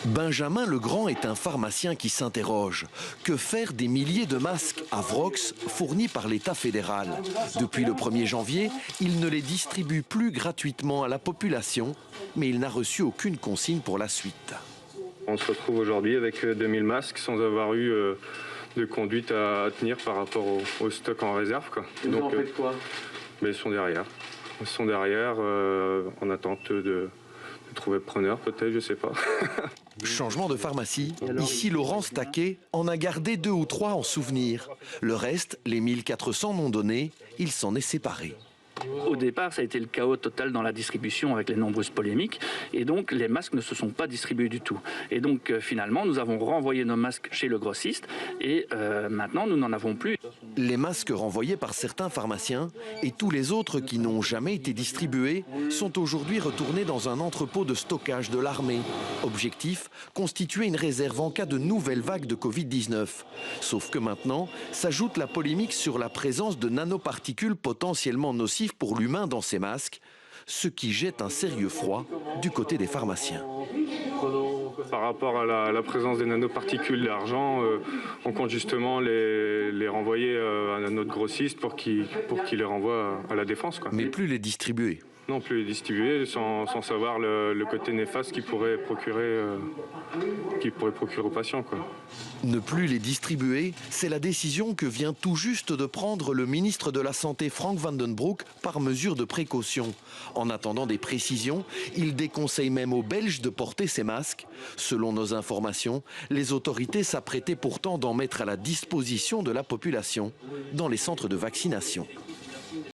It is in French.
Benjamin Legrand est un pharmacien qui s'interroge. Que faire des milliers de masques Avrox fournis par l'État fédéral? Depuis le 1er janvier, il ne les distribue plus gratuitement à la population, mais il n'a reçu aucune consigne pour la suite. On se retrouve aujourd'hui avec 2000 masques sans avoir eu de conduite à tenir par rapport au stock en réserve, quoi. Vous en faites quoi? Mais ils sont derrière. Ils sont derrière en attente de trouver preneur, peut-être, je sais pas. Changement de pharmacie. Ici, Laurence Taquet en a gardé 2 ou 3 en souvenir. Le reste, les 1400 non donnés, il s'en est séparé. Au départ, ça a été le chaos total dans la distribution avec les nombreuses polémiques. Et donc, les masques ne se sont pas distribués du tout. Et donc, finalement, nous avons renvoyé nos masques chez le grossiste. Et maintenant, nous n'en avons plus. Les masques renvoyés par certains pharmaciens et tous les autres qui n'ont jamais été distribués sont aujourd'hui retournés dans un entrepôt de stockage de l'armée. Objectif, constituer une réserve en cas de nouvelle vague de Covid-19. Sauf que maintenant, s'ajoute la polémique sur la présence de nanoparticules potentiellement nocives pour l'humain dans ces masques, ce qui jette un sérieux froid du côté des pharmaciens. Par rapport à la présence des nanoparticules d'argent, on compte justement les renvoyer à notre grossiste pour qu'il les renvoie à la défense, quoi. Mais plus les distribuer. Non, plus les distribuer sans savoir le côté néfaste qu'il pourrait procurer aux patients, quoi. Ne plus les distribuer, c'est la décision que vient tout juste de prendre le ministre de la Santé Frank Vandenbroek par mesure de précaution. En attendant des précisions, il déconseille même aux Belges de porter ces masques. Selon nos informations, les autorités s'apprêtaient pourtant d'en mettre à la disposition de la population dans les centres de vaccination.